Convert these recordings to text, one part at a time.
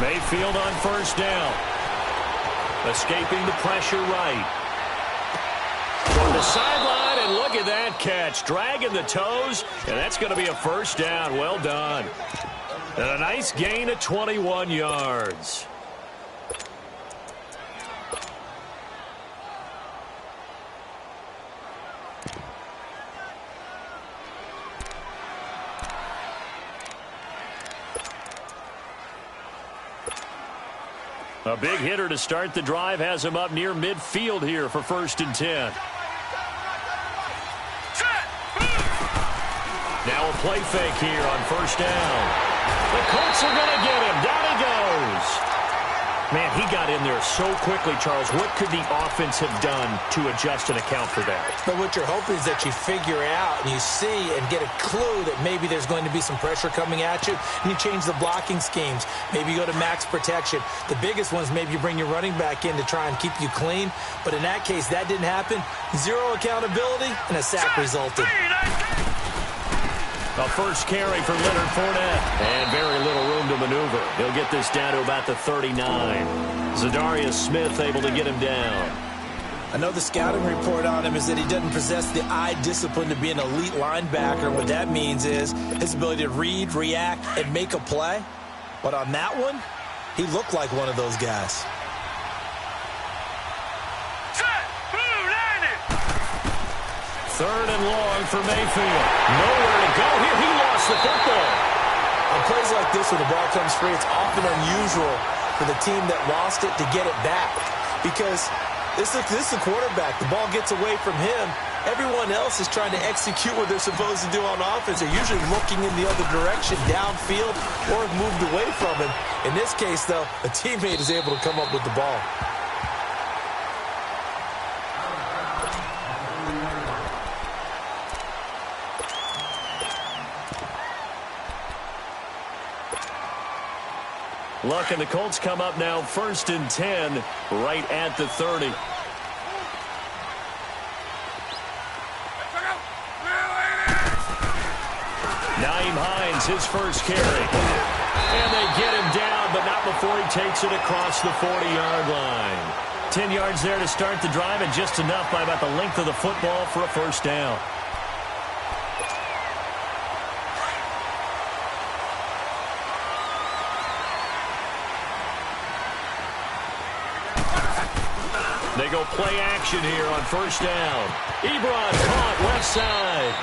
Mayfield on first down. Escaping the pressure right. From the sideline, and look at that catch. Dragging the toes, and that's going to be a first down. Well done. And a nice gain of 21 yards. A big hitter to start the drive has him up near midfield here for 1st and 10. Now a play fake here on first down. The Colts are going to get him. Down he goes. Man, he got in there so quickly, Charles. What could the offense have done to adjust and account for that? But what you're hoping is that you figure out and you see and get a clue that maybe there's going to be some pressure coming at you, and you change the blocking schemes. Maybe you go to max protection. The biggest one is maybe you bring your running back in to try and keep you clean. But in that case, that didn't happen. Zero accountability, and a sack resulted. A first carry for Leonard Fournette. And very little room to maneuver. He'll get this down to about the 39. Zadarius Smith able to get him down. I know the scouting report on him is that he doesn't possess the eye discipline to be an elite linebacker. What that means is his ability to read, react, and make a play. But on that one, he looked like one of those guys. Third and long for Mayfield. Nowhere to go here. He lost the football. On plays like this where the ball comes free, it's often unusual for the team that lost it to get it back. Because this is the quarterback. The ball gets away from him. Everyone else is trying to execute what they're supposed to do on offense. They're usually looking in the other direction, downfield, or have moved away from him. In this case, though, a teammate is able to come up with the ball. Luck and the Colts come up now 1st and 10 right at the 30. Nyheim Hines, his first carry. And they get him down, but not before he takes it across the 40-yard line. 10 yards there to start the drive, and just enough by about the length of the football for a first down. They go play action here on first down. Ebron caught left side.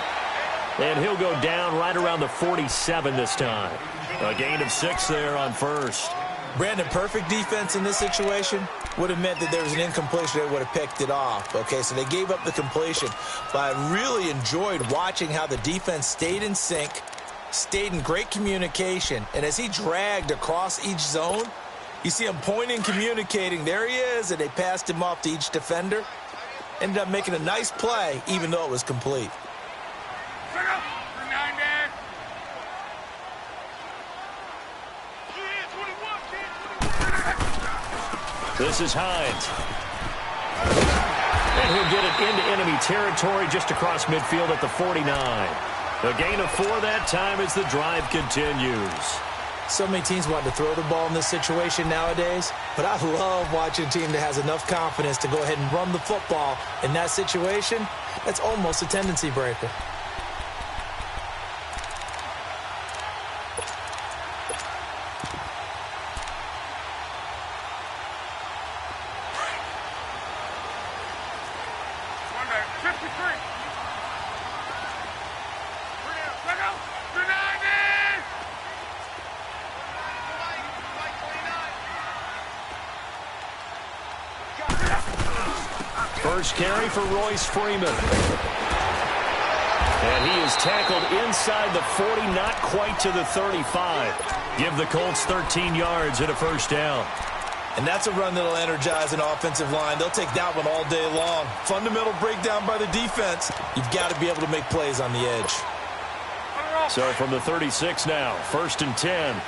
And he'll go down right around the 47 this time. A gain of 6 there on first. Brandon, perfect defense in this situation would have meant that there was an incompletion. They would have picked it off. Okay, so they gave up the completion. But I really enjoyed watching how the defense stayed in sync, stayed in great communication. And as he dragged across each zone, you see him pointing, communicating. There he is, and they passed him off to each defender. Ended up making a nice play, even though it was complete. This is Hines. And he'll get it into enemy territory just across midfield at the 49. A gain of 4 that time as the drive continues. So many teams want to throw the ball in this situation nowadays, but I love watching a team that has enough confidence to go ahead and run the football. In that situation, that's almost a tendency breaker. First carry for Royce Freeman. And he is tackled inside the 40, not quite to the 35. Give the Colts 13 yards and a first down. And that's a run that'll energize an offensive line. They'll take that one all day long. Fundamental breakdown by the defense. You've got to be able to make plays on the edge. So from the 36 now, 1st and 10.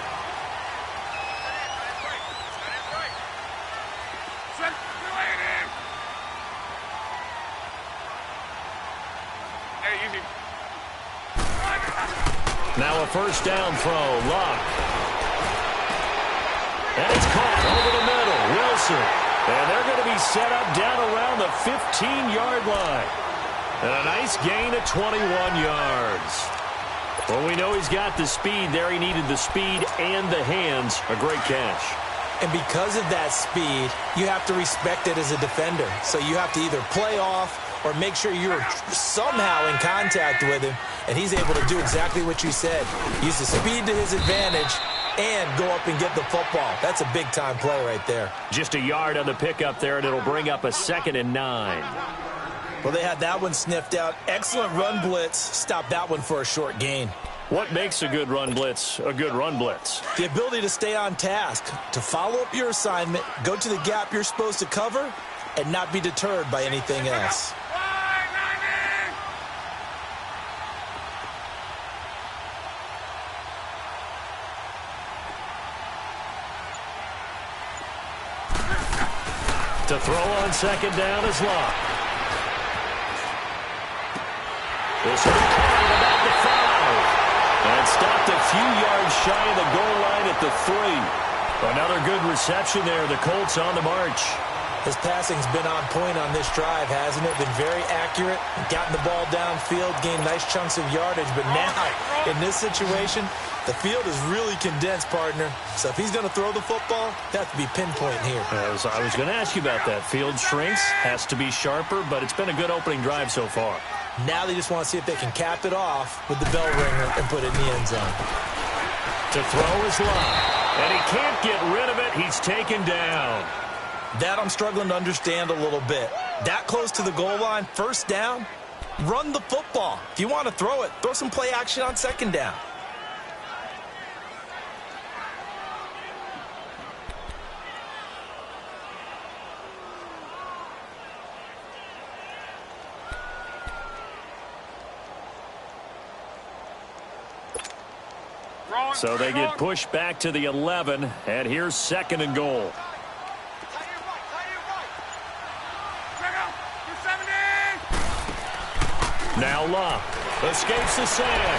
Now a first down throw. Luck. And it's caught over the middle. Wilson. And they're going to be set up down around the 15-yard line. And a nice gain of 21 yards. Well, we know he's got the speed there. He needed the speed and the hands. A great catch. And because of that speed, you have to respect it as a defender. So you have to either play off or make sure you're somehow in contact with him. And he's able to do exactly what you said. Use the speed to his advantage and go up and get the football. That's a big-time play right there. Just a yard on the pickup there, and it'll bring up a 2nd and 9. Well, they had that one sniffed out. Excellent run blitz. Stop that one for a short gain. What makes a good run blitz a good run blitz? The ability to stay on task, to follow up your assignment, go to the gap you're supposed to cover, and not be deterred by anything else. To throw on 2nd down is Locke. This will be carried about the 5. And stopped a few yards shy of the goal line at the 3. Another good reception there. The Colts on the march. His passing's been on point on this drive, hasn't it? Been very accurate, gotten the ball downfield, gained nice chunks of yardage. But now, in this situation, the field is really condensed, partner. So if he's going to throw the football, that has to be pinpoint here. As I was going to ask you about that. Field shrinks, has to be sharper, but it's been a good opening drive so far. Now they just want to see if they can cap it off with the bell ringer and put it in the end zone. To throw is Locke. And he can't get rid of it. He's taken down. That I'm struggling to understand a little bit. That close to the goal line, first down, run the football. If you want to throw it, throw some play action on 2nd down. So they get pushed back to the 11, and here's 2nd and goal. Now Locke escapes the sack.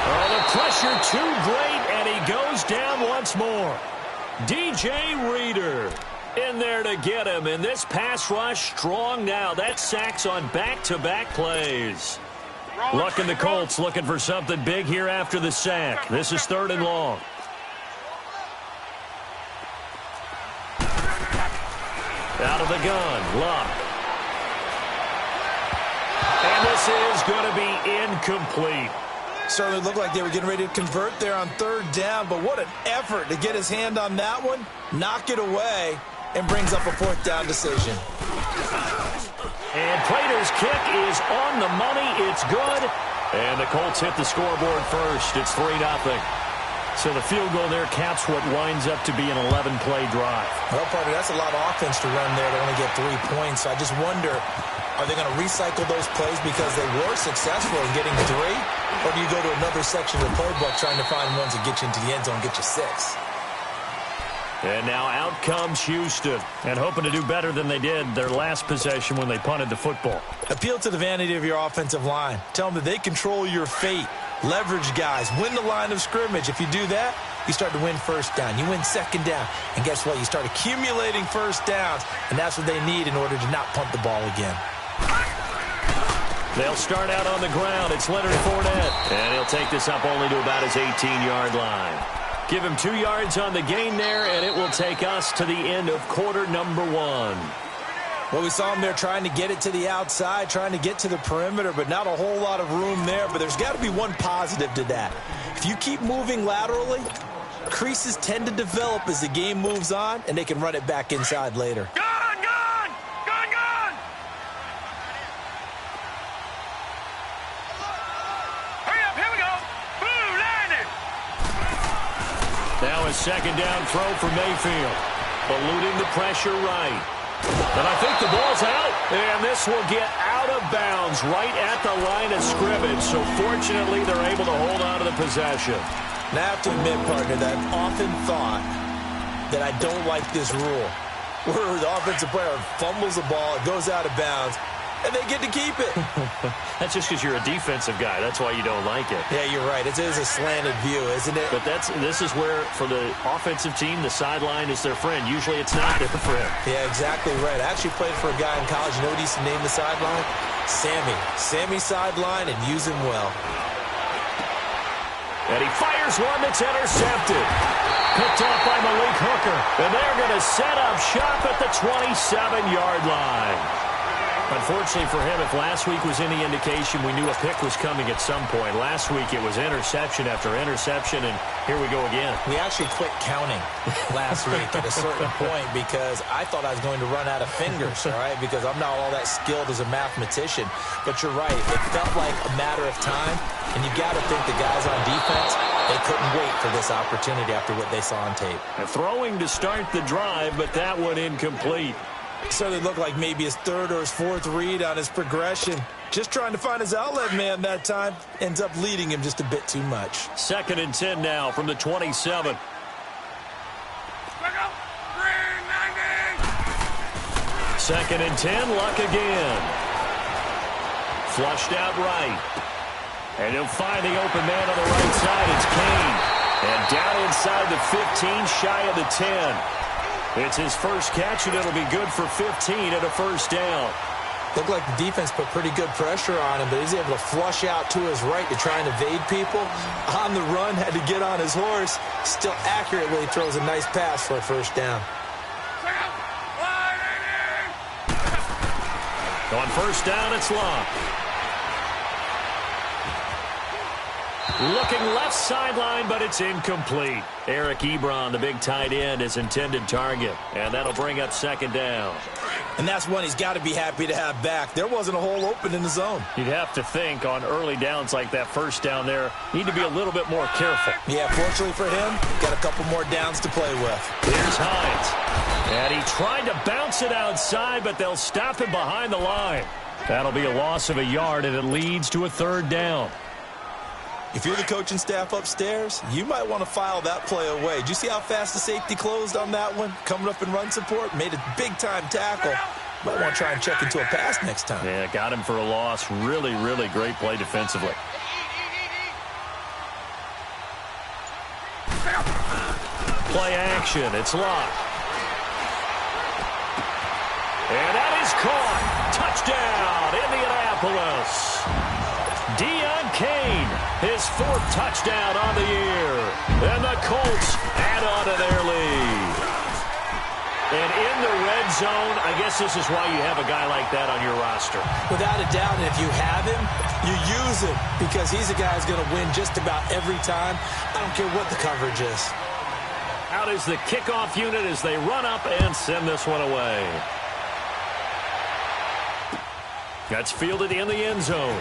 Oh, the pressure too great, and he goes down once more. DJ Reader in there to get him, and this pass rush strong now. That sack's on back-to-back plays. Luck and the Colts looking for something big here after the sack. This is 3rd and long. Out of the gun, Luck. And this is going to be incomplete. Certainly looked like they were getting ready to convert there on 3rd down, but what an effort to get his hand on that one, knock it away, and brings up a 4th down decision. And Prater's kick is on the money. It's good. And the Colts hit the scoreboard first. It's 3-0. So the field goal there caps what winds up to be an 11-play drive. Well, partner, that's a lot of offense to run there to only get 3 points. So I just wonder, are they going to recycle those plays because they were successful in getting 3? Or do you go to another section of the playbook trying to find ones that get you into the end zone and get you 6? And now out comes Houston, and hoping to do better than they did their last possession when they punted the football. Appeal to the vanity of your offensive line. Tell them that they control your fate. Leverage guys. Win the line of scrimmage. If you do that, you start to win 1st down. You win 2nd down. And guess what? You start accumulating 1st downs, and that's what they need in order to not punt the ball again. They'll start out on the ground. It's Leonard Fournette, and he'll take this up only to about his 18-yard line. Give him 2 yards on the gain there, and it will take us to the end of quarter number 1. Well, we saw him there trying to get it to the outside, trying to get to the perimeter, but not a whole lot of room there. But there's got to be one positive to that. If you keep moving laterally, creases tend to develop as the game moves on, and they can run it back inside later. Gone! Gone! Gone! Gone! Hurry up! Here we go! Boom! Landed! Now a 2nd down throw for Mayfield. Eluding the pressure right. And I think the ball's out. And this will get out of bounds right at the line of scrimmage. So fortunately, they're able to hold on to the possession. Now, I have to admit, partner, that I've often thought that I don't like this rule, where the offensive player fumbles the ball, it goes out of bounds, and they get to keep it. That's just because you're a defensive guy. That's why you don't like it. Yeah, you're right. It is a slanted view, isn't it? But this is where, for the offensive team, the sideline is their friend. Usually it's not their friend. Yeah, exactly right. I actually played for a guy in college. You know what he used to name the sideline? Sammy. Sammy sideline, and use him well. And he fires one that's intercepted. Picked off by Malik Hooker. And they're going to set up shop at the 27-yard line. Unfortunately for him, if last week was any indication, we knew a pick was coming at some point. Last week it was interception after interception, and here we go again. We actually quit counting last week at a certain point because I thought I was going to run out of fingers, all right, because I'm not all that skilled as a mathematician. But you're right. It felt like a matter of time, and you got to think the guys on defense, they couldn't wait for this opportunity after what they saw on tape. And throwing to start the drive, but that one incomplete. So it looked like maybe his third or his fourth read on his progression. Just trying to find his outlet man that time. Ends up leading him just a bit too much. 2nd and 10 now from the 27. Second and 10, Luck again. Flushed out right. And he'll find the open man on the right side. It's Kane. And down inside the 15, shy of the 10. It's his first catch, and it'll be good for 15 and a first down. Looked like the defense put pretty good pressure on him, but he's able to flush out to his right to try and evade people. On the run, had to get on his horse. Still accurately throws a nice pass for a first down. On first down, it's Luck. Looking left sideline, but it's incomplete. Eric Ebron, the big tight end, is intended target. And that'll bring up 2nd down. And that's one he's got to be happy to have back. There wasn't a hole open in the zone. You'd have to think on early downs like that first down there, need to be a little bit more careful. Yeah, fortunately for him, got a couple more downs to play with. Here's Hines. And he tried to bounce it outside, but they'll stop him behind the line. That'll be a loss of a yard, and it leads to a 3rd down. If you're the coaching staff upstairs, you might want to file that play away. Did you see how fast the safety closed on that one? Coming up in run support, made a big-time tackle. Might want to try and check into a pass next time. Yeah, got him for a loss. Really, really great play defensively. Play action. It's Luck. And that is caught. Touchdown, Indianapolis. Deion Kane, his 4th touchdown on the year. And the Colts add on to their lead. And in the red zone, I guess this is why you have a guy like that on your roster. Without a doubt, and if you have him, you use him because he's a guy who's going to win just about every time. I don't care what the coverage is. Out is the kickoff unit as they run up and send this one away. That's fielded in the end zone.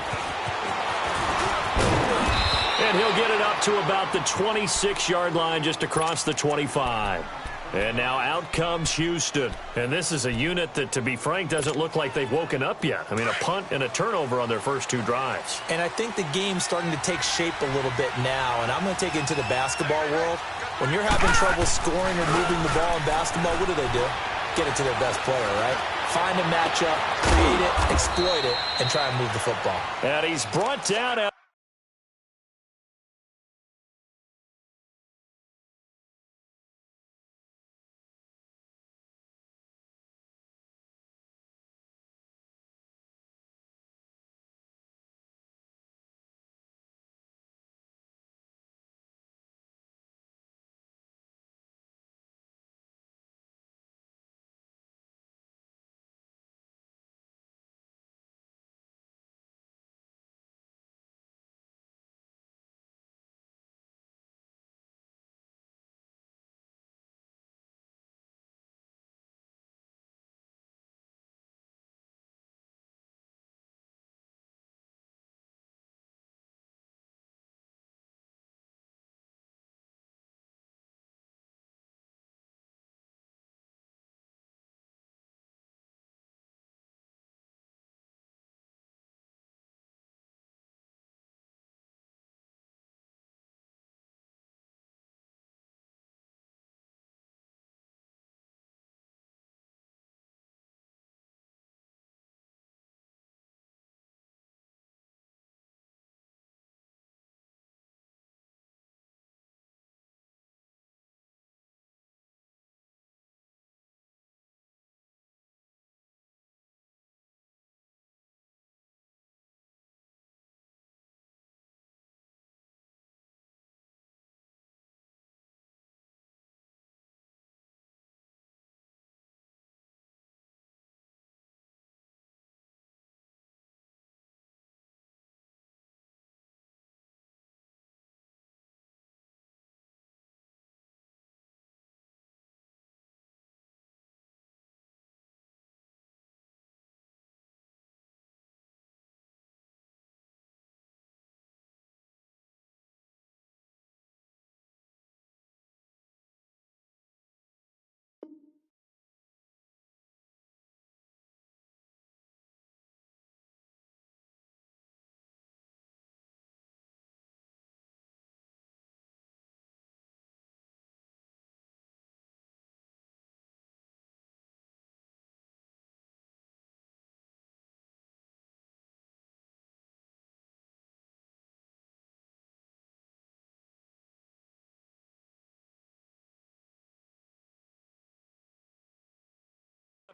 And he'll get it up to about the 26-yard line just across the 25. And now out comes Houston. And this is a unit that, to be frank, doesn't look like they've woken up yet. I mean, a punt and a turnover on their first 2 drives. And I think the game's starting to take shape a little bit now. And I'm going to take it into the basketball world. When you're having trouble scoring or moving the ball in basketball, what do? Get it to their best player, right? Find a matchup, create it, exploit it, and try and move the football. And he's brought down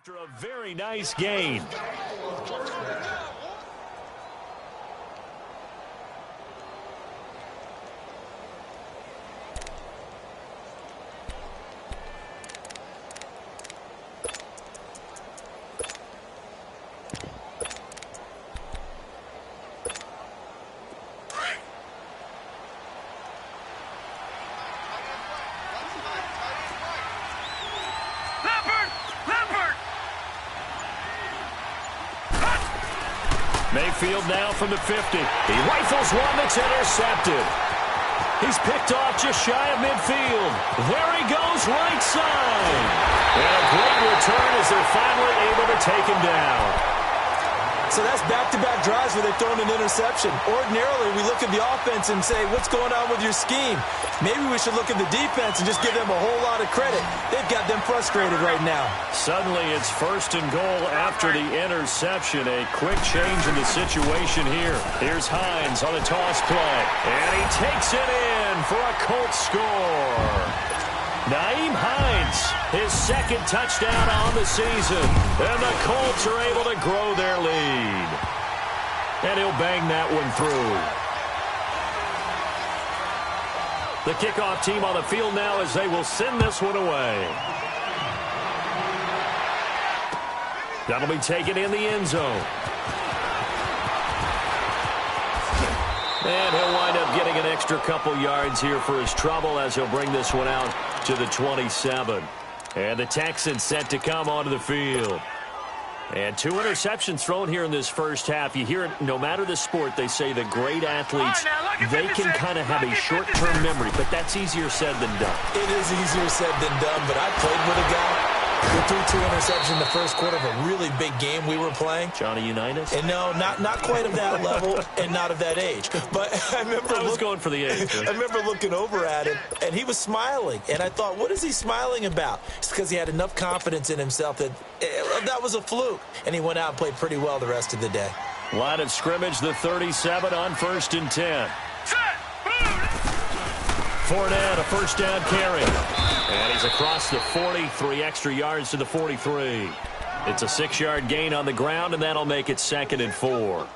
After a very nice gain. Mayfield now from the 50. He rifles one that's intercepted. He's picked off just shy of midfield. There he goes, right side. And a great return as they're finally able to take him down. So that's back-to-back drives where they've thrown an interception. Ordinarily, we look at the offense and say, what's going on with your scheme? Maybe we should look at the defense and just give them a whole lot of credit. They've got them frustrated right now. Suddenly, it's 1st and goal after the interception. A quick change in the situation here. Here's Hines on a toss play. And he takes it in for a Colts score. Nyheim Hines, his 2nd touchdown on the season. And the Colts are able to grow their lead. And he'll bang that one through. The kickoff team on the field now as they will send this one away. That'll be taken in the end zone. And he'll wind up getting an extra couple yards here for his trouble as he'll bring this one out to the 27. And the Texans set to come onto the field. And 2 interceptions thrown here in this first half. You hear it, no matter the sport, they say the great athletes, they can kind of have a short-term memory, but that's easier said than done. It is easier said than done, but I played with a guy who threw 2 interceptions in the first quarter of a really big game we were playing. Johnny Unitas? And no, not quite of that level and not of that age. But I was going for the age. I remember looking over at him, and he was smiling. And I thought, what is he smiling about? It's because he had enough confidence in himself that that was a fluke. And he went out and played pretty well the rest of the day. Line of scrimmage, the 37 on 1st and 10. Fournette, a 1st down carry. And he's across the 40, 3 extra yards to the 43. It's a 6-yard gain on the ground, and that'll make it 2nd and 4.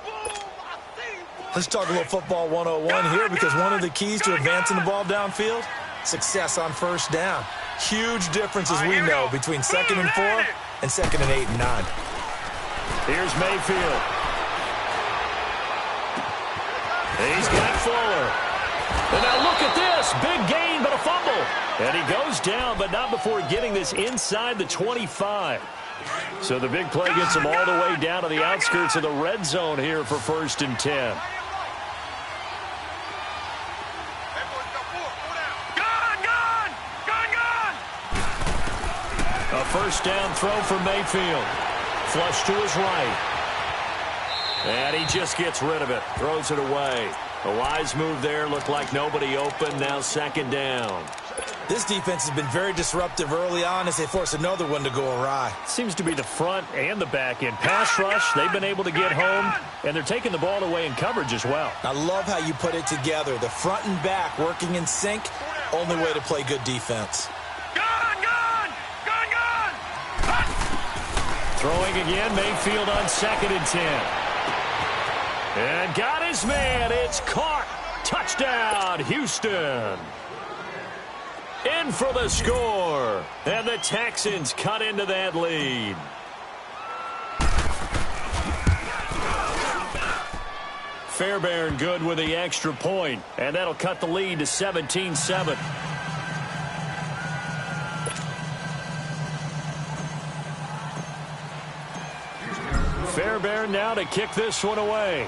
Let's talk a little football 101 here, because one of the keys to advancing the ball downfield, success on 1st down. Huge difference, as we know, between 2nd and 4 and 2nd and 8 and 9. Here's Mayfield. He's got Fuller. And now look at this. Big gain, but a fumble. And he goes down, but not before getting this inside the 25. So the big play gets him all the way down to the outskirts of the red zone here for 1st and 10. A 1st down throw for Mayfield. Flush to his right. And he just gets rid of it. Throws it away. A wise move there. Looked like nobody open. Now 2nd down. This defense has been very disruptive early on as they force another one to go awry. Seems to be the front and the back end. Pass rush, they've been able to get home, and they're taking the ball away in coverage as well. I love how you put it together. The front and back working in sync. Only way to play good defense. Throwing again, Mayfield on 2nd and 10. And got his man. It's caught. Touchdown, Houston. In for the score. And the Texans cut into that lead. Fairbairn good with the extra point. And that'll cut the lead to 17-7. Fairbairn now to kick this one away.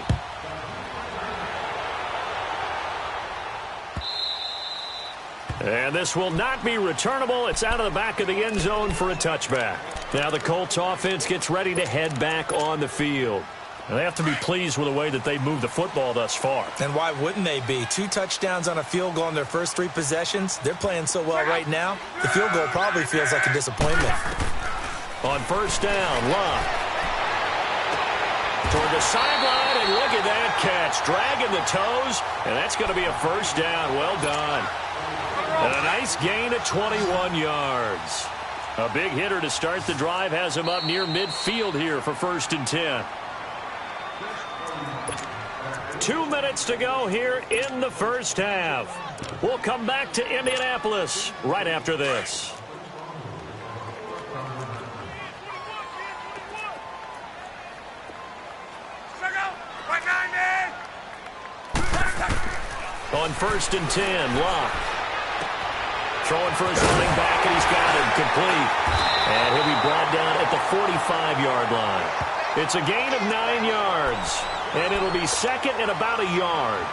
And this will not be returnable. It's out of the back of the end zone for a touchback. Now the Colts offense gets ready to head back on the field. And they have to be pleased with the way that they moved the football thus far. And why wouldn't they be? 2 touchdowns on a field goal in their first 3 possessions. They're playing so well right now, the field goal probably feels like a disappointment. On 1st down, Love. Toward the sideline, and look at that catch. Dragging the toes, and that's going to be a 1st down. Well done. And a nice gain of 21 yards. A big hitter to start the drive has him up near midfield here for 1st and 10. 2 minutes to go here in the first half. We'll come back to Indianapolis right after this. On 1st and 10, Locke. Throwing for his running back, and he's got him complete. And he'll be brought down at the 45-yard line. It's a gain of 9 yards, and it'll be second and about a yard.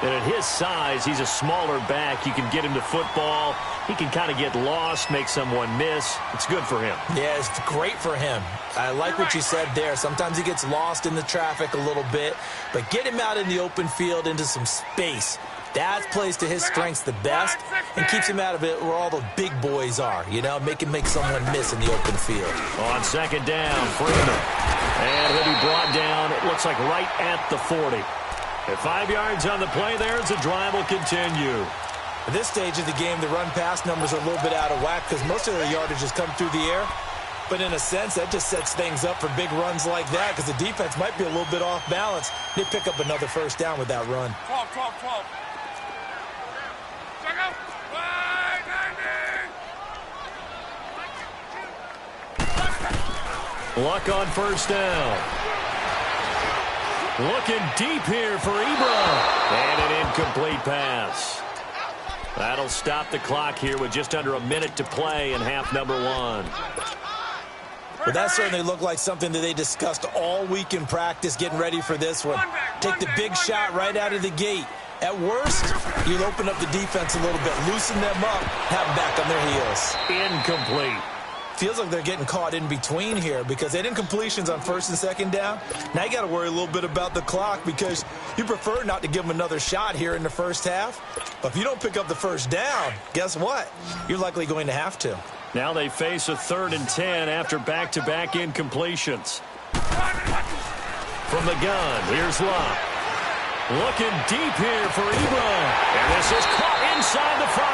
And at his size, he's a smaller back. You can get him to football. He can kind of get lost, make someone miss. It's good for him. Yeah, it's great for him. I like what you said there. Sometimes he gets lost in the traffic a little bit, but get him out in the open field into some space. That plays to his strengths the best and keeps him out of it where all the big boys are, you know, make someone miss in the open field. On 2nd down, Freeman. And he'll be brought down, it looks like right at the 40. At 5 yards on the play there as the drive will continue. At this stage of the game, the run-pass numbers are a little bit out of whack because most of their yardage has come through the air. But in a sense, that just sets things up for big runs like that because the defense might be a little bit off balance. They pick up another 1st down with that run. 12. Luck on 1st down. Looking deep here for Ebron. And an incomplete pass. That'll stop the clock here with just under a minute to play in half number 1. Well, that certainly looked like something that they discussed all week in practice getting ready for this one. Take the big shot right out of the gate. At worst, you'll open up the defense a little bit, loosen them up, have them back on their heels. Incomplete. Feels like they're getting caught in between here because they didn't completions on 1st and 2nd down. Now you got to worry a little bit about the clock because you prefer not to give them another shot here in the first half. But if you don't pick up the 1st down, guess what? You're likely going to have to. Now they face a 3rd and 10 after back-to-back incompletions. From the gun, here's Locke. Looking deep here for Ebron. And this is caught inside the 5.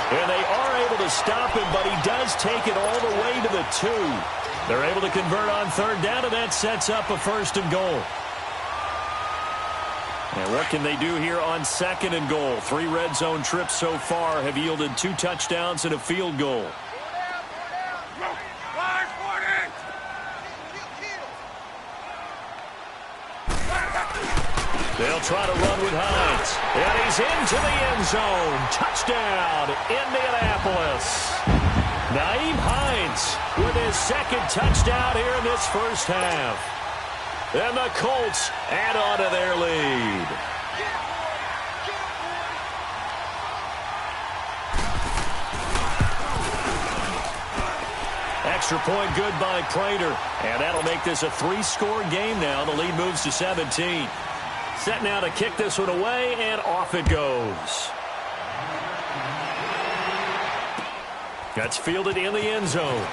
And they are able to stop him, but he does take it all the way to the 2. They're able to convert on 3rd down, and that sets up a 1st and goal. And what can they do here on 2nd and goal? 3 red zone trips so far have yielded 2 touchdowns and a field goal. They'll try to run with Hines. And he's into the end zone. Touchdown, Indianapolis. Nyheim Hines with his 2nd touchdown here in this first half. And the Colts add on to their lead. Extra point good by Prater. And that'll make this a 3-score game now. The lead moves to 17. Set now to kick this one away, and off it goes. That's fielded in the end zone.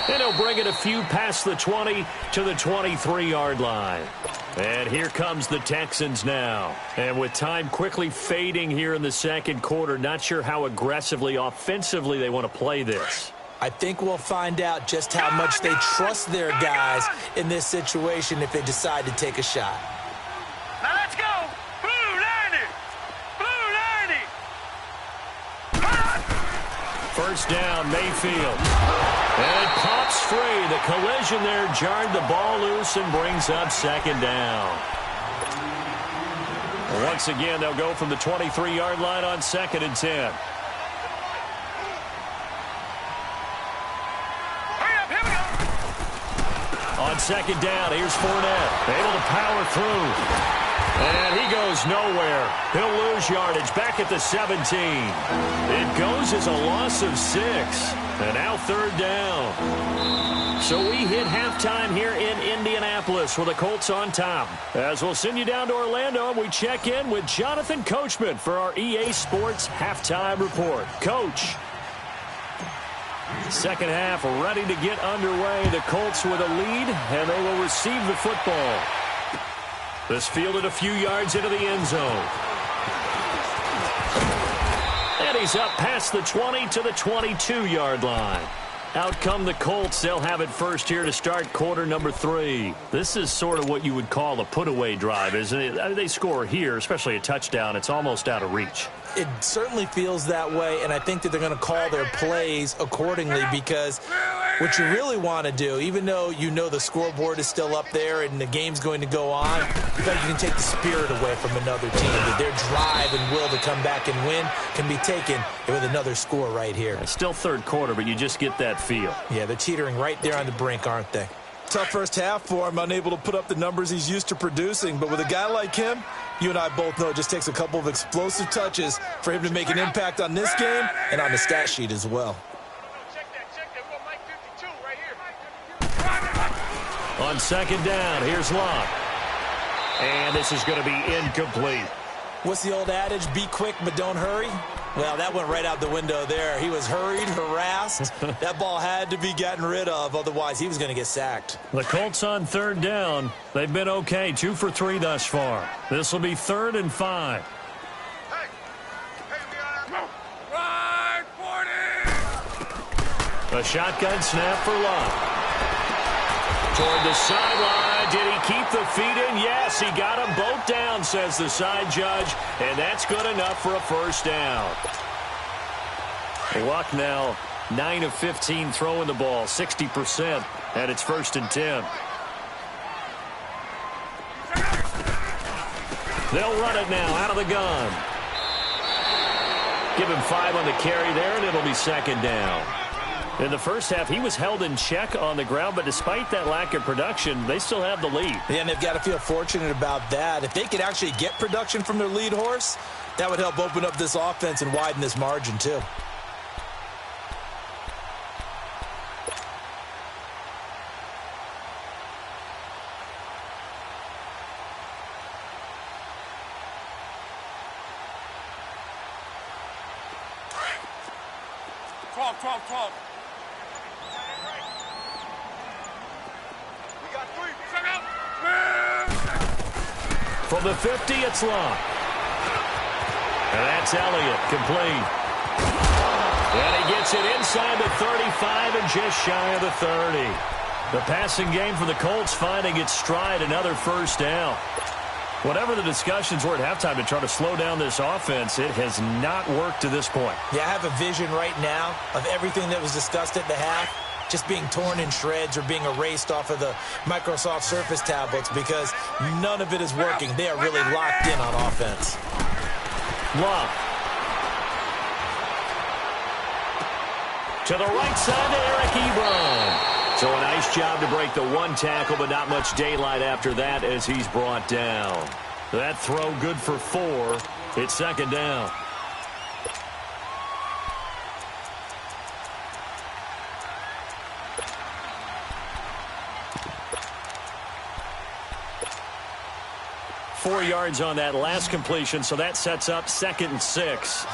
And he'll bring it a few past the 20 to the 23-yard line. And here comes the Texans now. And with time quickly fading here in the 2nd quarter, not sure how aggressively, offensively they want to play this. I think we'll find out just how much they trust their guys in this situation if they decide to take a shot. Now let's go. Blue line it. Blue line it. 1st down, Mayfield. And it pops free. The collision there jarred the ball loose and brings up 2nd down. Once again, they'll go from the 23-yard line on 2nd and 10. On 2nd down, here's Fournette. Able to power through. And he goes nowhere. He'll lose yardage back at the 17. It goes as a loss of 6. And now 3rd down. So we hit halftime here in Indianapolis with the Colts on top. As we'll send you down to Orlando, and we check in with Jonathan Coachman for our EA Sports Halftime Report. Coach. 2nd half ready to get underway. The Colts with a lead, and they will receive the football. This fielded a few yards into the end zone. And carries up past the 20 to the 22-yard line. Out come the Colts. They'll have it first here to start quarter number 3. This is sort of what you would call a put-away drive, isn't it? They score here, especially a touchdown. It's almost out of reach. It certainly feels that way, and I think that they're going to call their plays accordingly, because what you really want to do, even though you know the scoreboard is still up there and the game's going to go on, you can take the spirit away from another team. That their drive and will to come back and win can be taken with another score right here. It's still third quarter, but you just get that feel. Yeah, they're teetering right there on the brink, aren't they? Tough first half for him, unable to put up the numbers he's used to producing. But with a guy like him, you and I both know it just takes a couple of explosive touches for him to make an impact on this game and on the stat sheet as well. On second down, here's Locke. And this is going to be incomplete. What's the old adage? Be quick, but don't hurry? Well, that went right out the window there. He was hurried, harassed. That ball had to be gotten rid of, otherwise he was going to get sacked. The Colts on third down. They've been okay, 2 for 3 thus far. This will be 3rd and 5. A shotgun snap for Locke. Toward the sideline. Did he keep the feet in? Yes, he got them both down, says the side judge. And that's good enough for a first down. Luck now 9 of 15 throwing the ball, 60%, and it's 1st and 10. They'll run it now out of the gun. Give him 5 on the carry there, and it'll be 2nd down. In the first half, he was held in check on the ground, but despite that lack of production, they still have the lead. Yeah, and they've got to feel fortunate about that. If they could actually get production from their lead horse, that would help open up this offense and widen this margin too. From the 50, it's Locke. And that's Elliott, complete. And he gets it inside the 35 and just shy of the 30. The passing game for the Colts finding its stride, another first down. Whatever the discussions were at halftime to try to slow down this offense, it has not worked to this point. Yeah, I have a vision right now of everything that was discussed at the half just being torn in shreds or being erased off of the Microsoft Surface tablets, because none of it is working. They are really locked in on offense. Locke. To the right side to Eric Ebron. So a nice job to break the 1 tackle, but not much daylight after that as he's brought down. That throw good for 4. It's 2nd down. Four yards on that last completion, so that sets up 2nd and 6.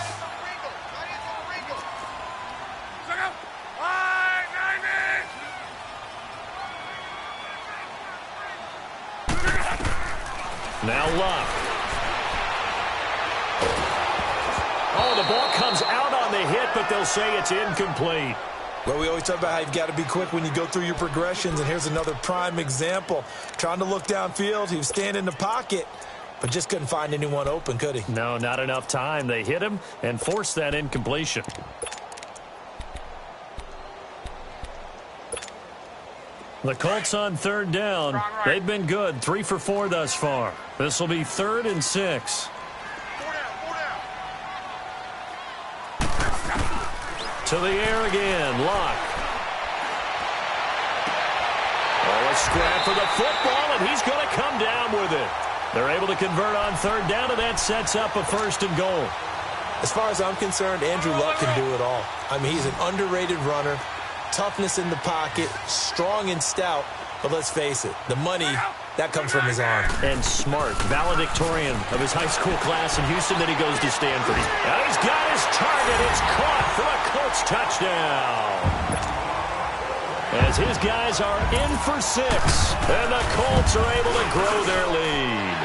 Now Locke. Oh, the ball comes out on the hit, but they'll say it's incomplete. Well, we always talk about how you've got to be quick when you go through your progressions, and here's another prime example. Trying to look downfield, he was standing in the pocket, but just couldn't find anyone open, could he? No, not enough time. They hit him and forced that incompletion. The Colts on third down. They've been good, 3 for 4 thus far. This will be 3rd and 6. To the air again, Locke. Oh, a scrap for the football, and he's going to come down with it. They're able to convert on third down, and that sets up a 1st and goal. As far as I'm concerned, Andrew Luck can do it all. I mean, he's an underrated runner, toughness in the pocket, strong and stout, but let's face it, the money, that comes from his arm. And smart, valedictorian of his high school class in Houston, then he goes to Stanford. Now he's got his target. It's caught for a Colts touchdown. As his guys are in for 6, and the Colts are able to grow their lead.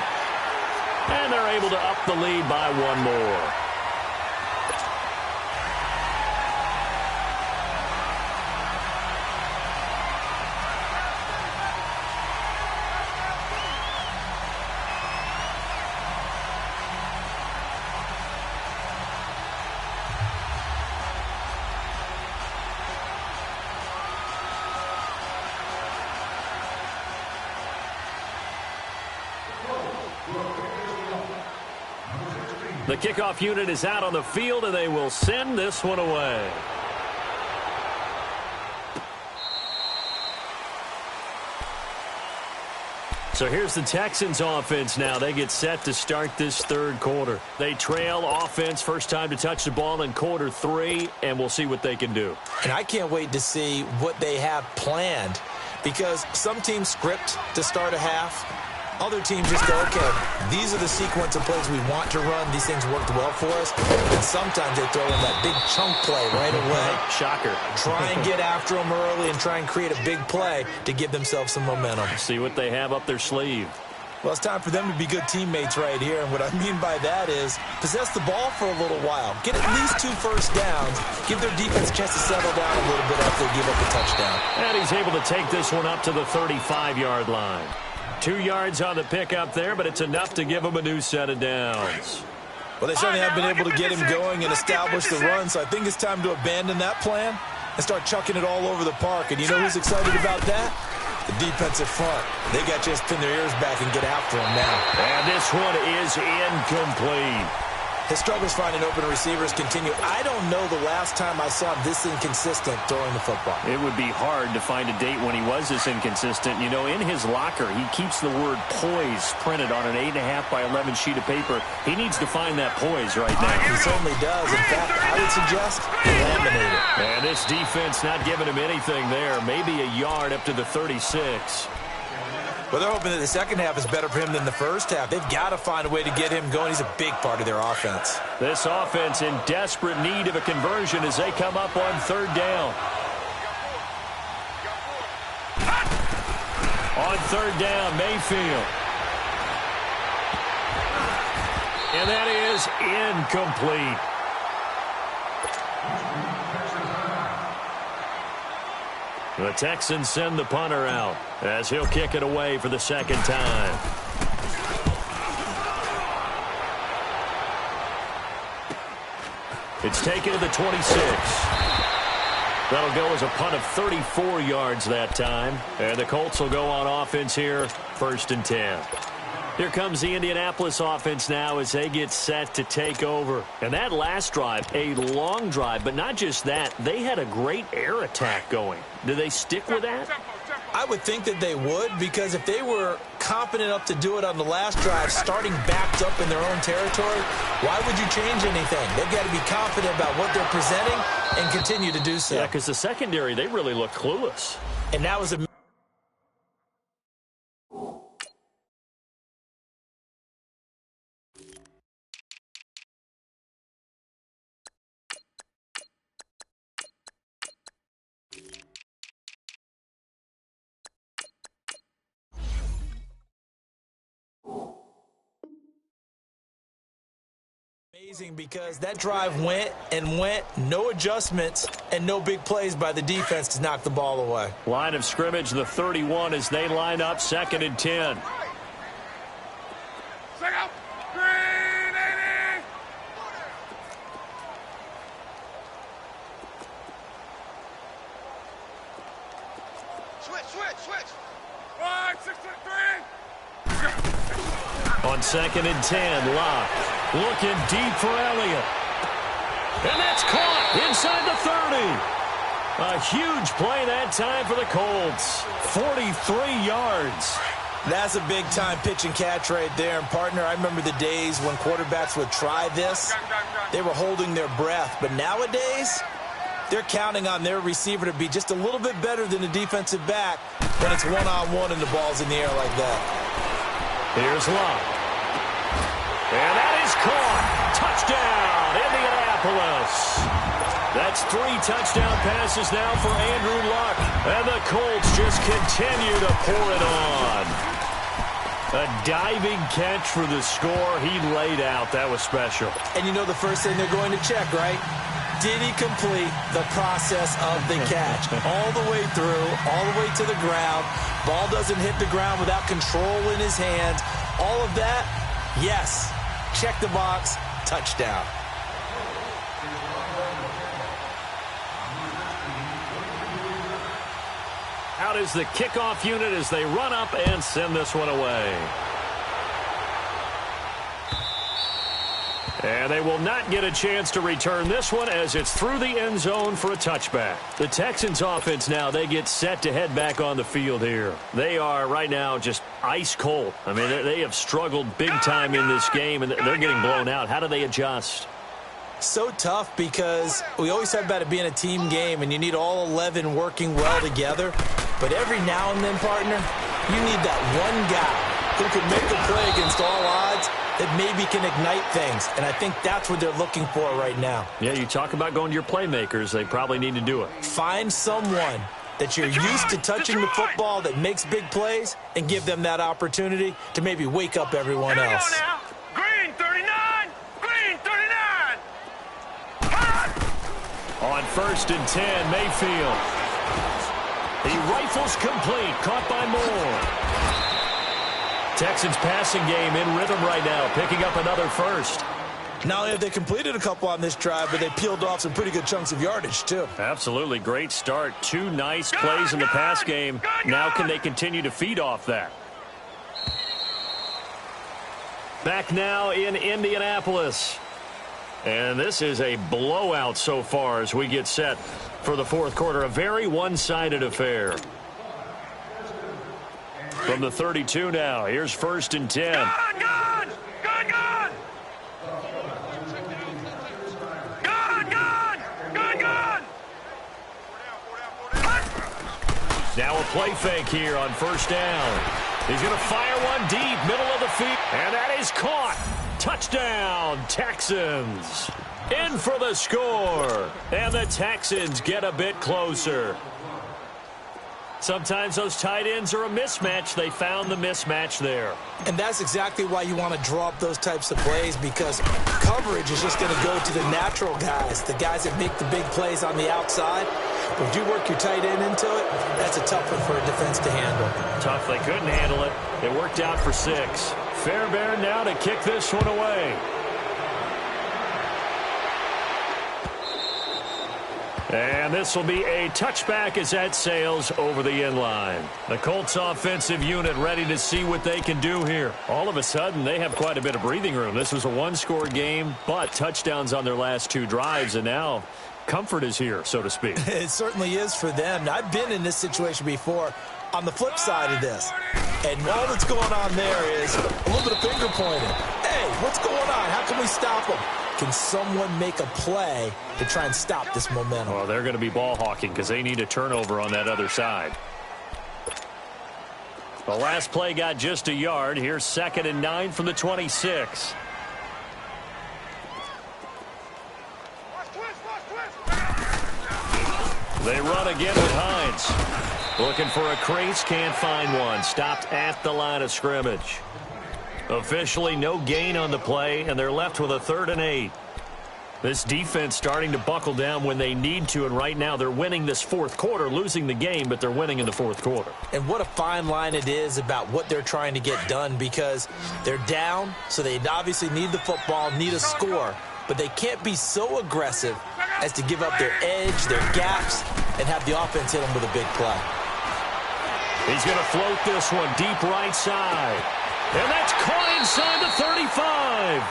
And they're able to up the lead by 1 more. The kickoff unit is out on the field, and they will send this one away. So here's the Texans offense now. They get set to start this third quarter. They trail offense, first time to touch the ball in quarter 3, and we'll see what they can do. And I can't wait to see what they have planned, because some teams script to start a half. Other teams just go, okay, these are the sequence of plays we want to run. These things worked well for us. And sometimes they throw in that big chunk play right away. Shocker. Try and get after them early and try and create a big play to give themselves some momentum. See what they have up their sleeve. Well, it's time for them to be good teammates right here. And what I mean by that is possess the ball for a little while. Get at least 2 first downs. Give their defense a chance to settle down a little bit after they give up a touchdown. And he's able to take this one up to the 35-yard line. 2 yards on the pickup there, but it's enough to give him a new set of downs. Well, they certainly have been able to get him going and establish the run, so I think it's time to abandon that plan and start chucking it all over the park. And you know who's excited about that? The defensive front. They got to just pin their ears back and get after him now. And this one is incomplete. His struggles finding open receivers continue. I don't know the last time I saw him this inconsistent throwing the football. It would be hard to find a date when he was this inconsistent. You know, in his locker, he keeps the word poise printed on an 8.5 by 11 sheet of paper. He needs to find that poise right now. He certainly does. In fact, I would suggest laminate it. And this defense not giving him anything there. Maybe a yard up to the 36. Well, they're hoping that the second half is better for him than the first half. They've got to find a way to get him going. He's a big part of their offense. This offense in desperate need of a conversion as they come up on third down. On third down, Mayfield. And that is incomplete. The Texans send the punter out as he'll kick it away for the second time. It's taken to the 26. That'll go as a punt of 34 yards that time. And the Colts will go on offense here, 1st and 10. Here comes the Indianapolis offense now as they get set to take over. And that last drive, a long drive, but not just that. They had a great air attack going. Do they stick with that? I would think that they would, because if they were confident enough to do it on the last drive, starting backed up in their own territory, why would you change anything? They've got to be confident about what they're presenting and continue to do so. Yeah, because the secondary, they really look clueless. And that was a... amazing, because that drive went and went, no adjustments and no big plays by the defense to knock the ball away. Line of scrimmage, the 31 as they line up 2nd and 10. On 2nd and 10, Locke looking deep for Elliott. And that's caught inside the 30. A huge play that time for the Colts. 43 yards. That's a big-time pitch and catch right there. And, partner, I remember the days when quarterbacks would try this. They were holding their breath. But nowadays, they're counting on their receiver to be just a little bit better than the defensive back when it's one-on-one and the ball's in the air like that. Here's Locke. And that is caught. Touchdown, Indianapolis. That's 3 touchdown passes now for Andrew Luck. And the Colts just continue to pour it on. A diving catch for the score. He laid out. That was special. And you know the first thing they're going to check, right? Did he complete the process of the catch? All the way through, all the way to the ground. Ball doesn't hit the ground without control in his hands. All of that, yes. Check the box, touchdown. Out is the kickoff unit as they run up and send this one away. And they will not get a chance to return this one as it's through the end zone for a touchback. The Texans offense now, they get set to head back on the field here. They are right now just ice cold. I mean, they have struggled big time in this game, and they're getting blown out. How do they adjust? So tough because we always talk about it being a team game, and you need all 11 working well together. But every now and then, partner, you need that one guy who can make a play against all odds that maybe can ignite things. And I think that's what they're looking for right now. Yeah, you talk about going to your playmakers. They probably need to do it. Find someone that you're used to touching the football that makes big plays and give them that opportunity to maybe wake up everyone else. Now. Green 39! Green 39! On 1st and 10, Mayfield. He rifles complete, caught by Moore. Texans passing game in rhythm right now, picking up another first. Not only have they completed a couple on this drive, but they peeled off some pretty good chunks of yardage, too. Absolutely. Great start. 2 nice plays in the pass game. Now can they continue to feed off that? Back now in Indianapolis. And this is a blowout so far as we get set for the fourth quarter. A very one-sided affair. From the 32 now, here's 1st and 10. Gone! Now a play fake here on 1st down. He's going to fire one deep, middle of the field. And that is caught. Touchdown, Texans. In for the score. And the Texans get a bit closer. Sometimes those tight ends are a mismatch. They found the mismatch there. And that's exactly why you want to draw up those types of plays, because coverage is just going to go to the natural guys, the guys that make the big plays on the outside. But if you work your tight end into it, that's a tough one for a defense to handle. Tough. They couldn't handle it. It worked out for 6. Fairbairn now to kick this one away. And this will be a touchback as that sails over the end line. The Colts offensive unit ready to see what they can do here. All of a sudden, they have quite a bit of breathing room. This was a one-score game, but touchdowns on their last 2 drives, and now comfort is here, so to speak. It certainly is for them. I've been in this situation before on the flip side of this. And all that's going on there is a little bit of finger pointing. Hey, what's going on? How can we stop them? Can someone make a play to try and stop this momentum? Well, they're going to be ball hawking because they need a turnover on that other side. The last play got just a yard. Here's 2nd and 9 from the 26. They run again with Hines. Looking for a crease, can't find one. Stopped at the line of scrimmage. Officially no gain on the play, and they're left with a 3rd and 8. This defense starting to buckle down when they need to, and right now they're winning this fourth quarter, losing the game, but they're winning in the fourth quarter. And what a fine line it is about what they're trying to get done, because they're down, so they obviously need the football, need a score, but they can't be so aggressive as to give up their edge, their gaps, and have the offense hit them with a big play. He's going to float this one deep right side. And that's caught inside the 35.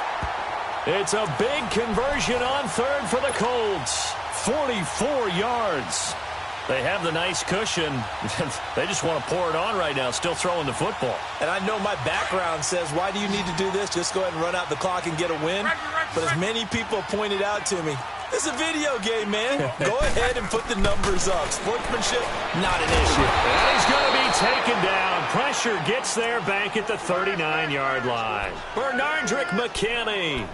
It's a big conversion on 3rd for the Colts. 44 yards. They have the nice cushion. They just want to pour it on right now, still throwing the football. And I know my background says, why do you need to do this? Just go ahead and run out the clock and get a win. But as many people pointed out to me, it's a video game, man. Go ahead and put the numbers up. Sportsmanship, not an issue. And he's going to be taken down. Pressure gets there back at the 39-yard line. Bernardrick McKinney.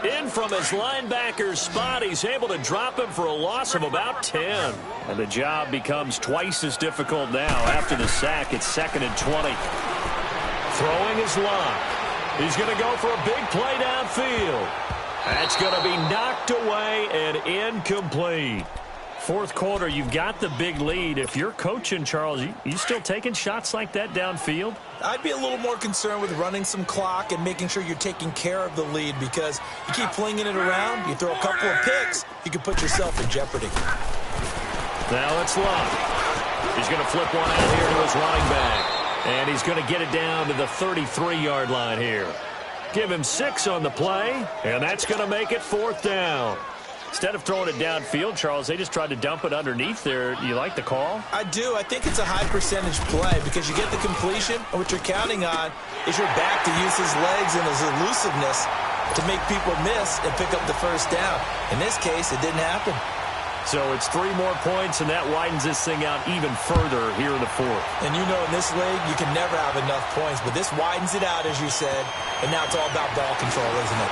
In from his linebacker's spot. He's able to drop him for a loss of about 10. And the job becomes twice as difficult now after the sack. It's 2nd and 20. Throwing his lock. He's going to go for a big play downfield. That's going to be knocked away and incomplete. Fourth quarter, you've got the big lead. If you're coaching, Charles, you still taking shots like that downfield? I'd be a little more concerned with running some clock and making sure you're taking care of the lead, because you keep flinging it around, you throw a couple of picks, you can put yourself in jeopardy. Now it's Love. He's going to flip one out here to his running back. And he's going to get it down to the 33-yard line here. give him 6 on the play, and that's going to make it 4th down. Instead of throwing it downfield, Charles, they just tried to dump it underneath there. You like the call? I do. I think it's a high-percentage play because you get the completion, and what you're counting on is your back to use his legs and his elusiveness to make people miss and pick up the first down. In this case, it didn't happen. So it's 3 more points, and that widens this thing out even further here in the 4th. And you know in this league, you can never have enough points, but this widens it out, as you said, and now it's all about ball control, isn't it?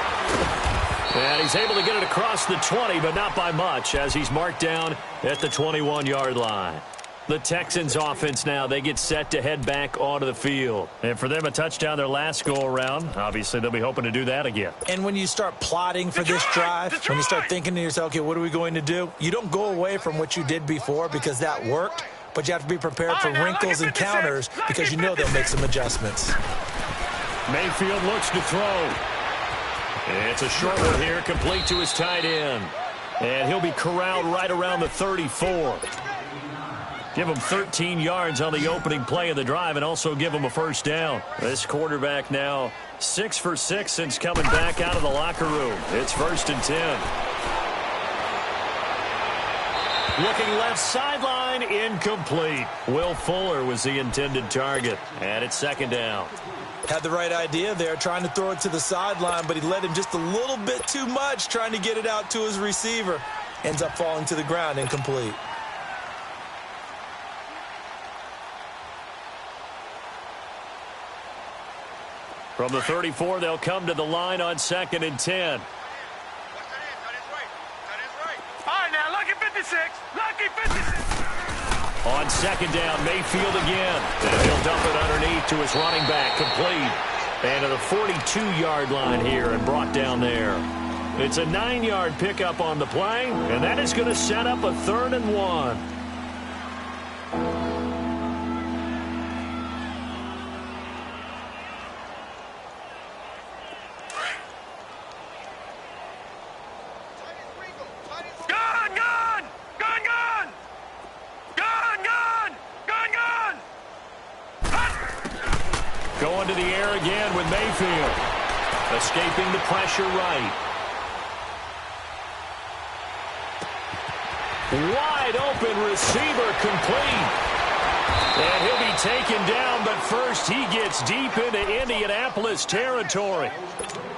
And he's able to get it across the 20, but not by much, as he's marked down at the 21-yard line. The Texans offense now, they get set to head back onto the field. And for them, a touchdown their last go-around. Obviously, they'll be hoping to do that again. And when you start plotting for this drive, when you start thinking to yourself, okay, what are we going to do? You don't go away from what you did before because that worked, but you have to be prepared for wrinkles and counters because you know they'll make some adjustments. Mayfield looks to throw. It's a short one here, complete to his tight end. And he'll be corralled right around the 34. Give him 13 yards on the opening play of the drive and also give him a first down. This quarterback now 6 for 6 since coming back out of the locker room. It's 1st and 10. Looking left sideline, incomplete. Will Fuller was the intended target. And it's 2nd down. Had the right idea there, trying to throw it to the sideline, but he let him just a little bit too much, trying to get it out to his receiver. Ends up falling to the ground, incomplete. From the 34, they'll come to the line on 2nd and 10. All right, now, lucky 56. Lucky 56. On 2nd down, Mayfield again. And he'll dump it underneath to his running back, complete. And to the 42-yard line here and brought down there. It's a 9-yard pickup on the play, and that is going to set up a 3rd and 1. Going to the air again with Mayfield. Escaping the pressure right. Wide open receiver complete. And he'll be taken down, but first he gets deep into Indianapolis territory.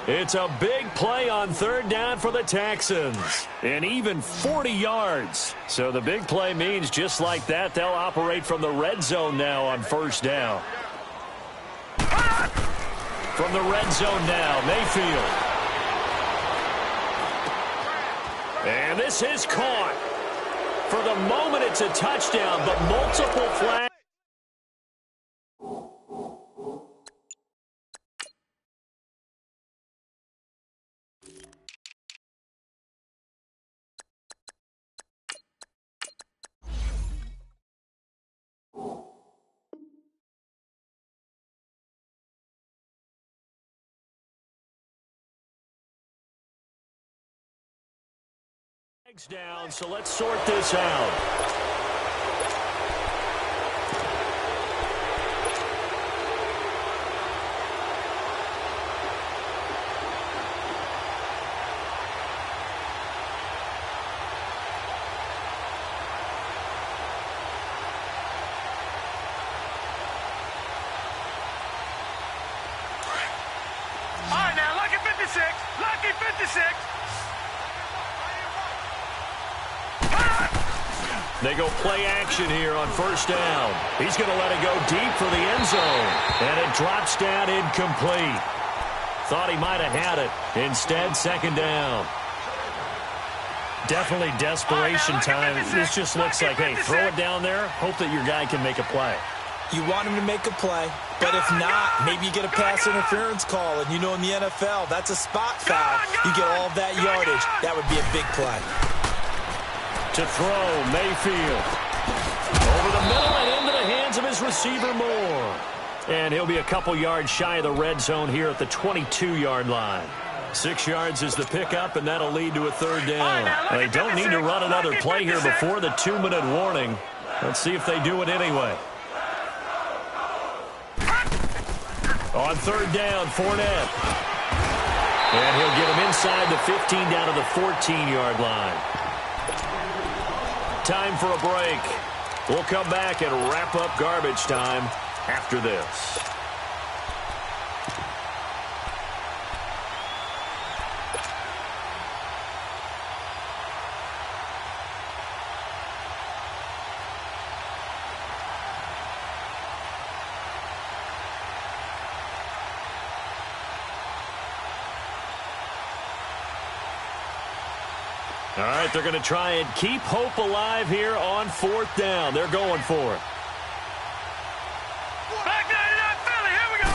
It's a big play on 3rd down for the Texans. And even 40 yards. So the big play means just like that, they'll operate from the red zone now on 1st down. From the red zone now, Mayfield. And this is caught. For the moment, it's a touchdown, but multiple flags. Down, so let's sort this out. All right, now, lucky 56. Lucky 56. They go play action here on 1st down. He's going to let it go deep for the end zone. And it drops down incomplete. Thought he might have had it. Instead, 2nd down. Definitely desperation time. This just looks like, hey, throw it down there. Hope that your guy can make a play. You want him to make a play, but if not, maybe you get a pass interference call. And you know in the NFL, that's a spot foul. You get all of that yardage. That would be a big play. To throw, Mayfield. Over the middle and into the hands of his receiver, Moore. And he'll be a couple yards shy of the red zone here at the 22-yard line. 6 yards is the pickup, and that'll lead to a 3rd down. They don't need to run another play here before the 2-minute warning. Let's see if they do it anyway. On 3rd down, Fournette. And he'll get him inside the 15 down to the 14-yard line. Time for a break. We'll come back and wrap up garbage time after this. All right, they're going to try and keep hope alive here on 4th down. They're going for it. Back 99 Philly, here we go.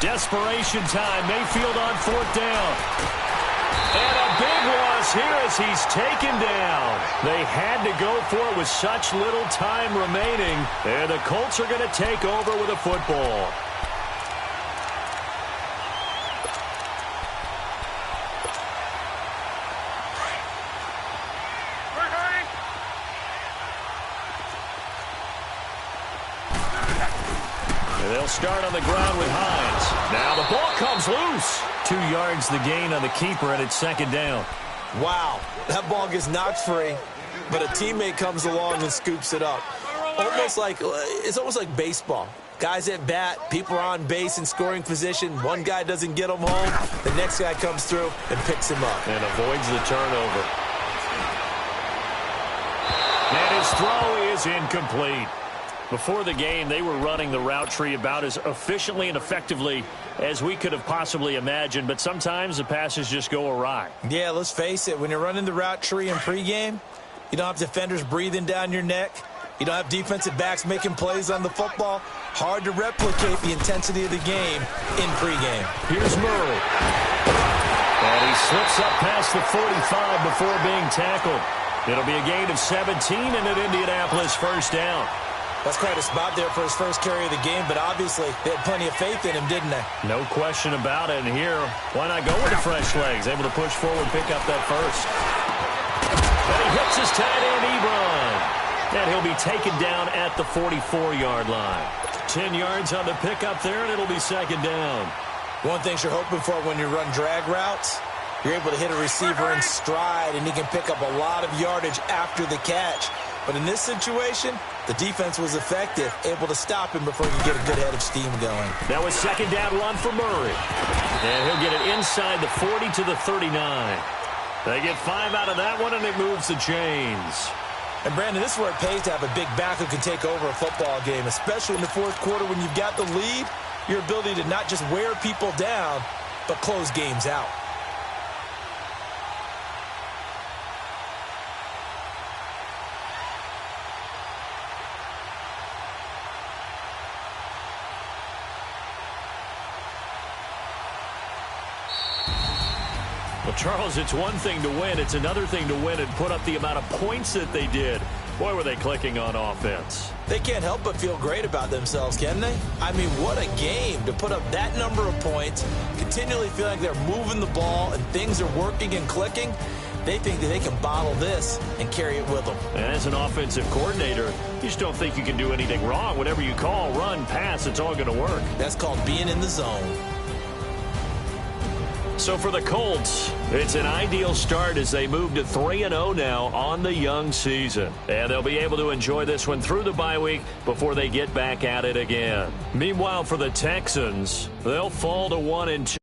Desperation time. Mayfield on 4th down. And a big loss here as he's taken down. They had to go for it with such little time remaining. And the Colts are going to take over with a football. They'll start on the ground with Hines. Now the ball comes loose. 2 yards the gain on the keeper, and it's 2nd down. Wow, that ball gets knocked free, but a teammate comes along and scoops it up. It's almost like baseball. Guys at bat, people are on base in scoring position. One guy doesn't get him home. The next guy comes through and picks him up. And avoids the turnover. And his throw is incomplete. Before the game, they were running the route tree about as efficiently and effectively as we could have possibly imagined, but sometimes the passes just go awry. Yeah, let's face it. When you're running the route tree in pregame, you don't have defenders breathing down your neck. You don't have defensive backs making plays on the football. Hard to replicate the intensity of the game in pregame. Here's Murray. And he slips up past the 45 before being tackled. It'll be a gain of 17 and an Indianapolis 1st down. That's quite a spot there for his first carry of the game, but obviously they had plenty of faith in him, didn't they? No question about it. And here, why not go with the fresh legs? Able to push forward, pick up that first. And he hits his tight end, Ebron. And he'll be taken down at the 44-yard line. 10 yards on the pickup there, and it'll be 2nd down. One thing you're hoping for when you run drag routes, you're able to hit a receiver in stride, and he can pick up a lot of yardage after the catch. But in this situation, the defense was effective, able to stop him before he could get a good head of steam going. That was 2nd down run for Murray. And he'll get it inside the 40 to the 39. They get 5 out of that one, and it moves the chains. And, Brandon, this is where it pays to have a big back who can take over a football game, especially in the 4th quarter when you've got the lead, your ability to not just wear people down, but close games out. Well, Charles, it's one thing to win. It's another thing to win and put up the amount of points that they did. Boy, were they clicking on offense. They can't help but feel great about themselves, can they? I mean, what a game to put up that number of points, continually feel like they're moving the ball and things are working and clicking. They think that they can bottle this and carry it with them. And as an offensive coordinator, you just don't think you can do anything wrong. Whatever you call, run, pass, it's all going to work. That's called being in the zone. So for the Colts, it's an ideal start as they move to 3-0 now on the young season. And they'll be able to enjoy this one through the bye week before they get back at it again. Meanwhile, for the Texans, they'll fall to 1-2.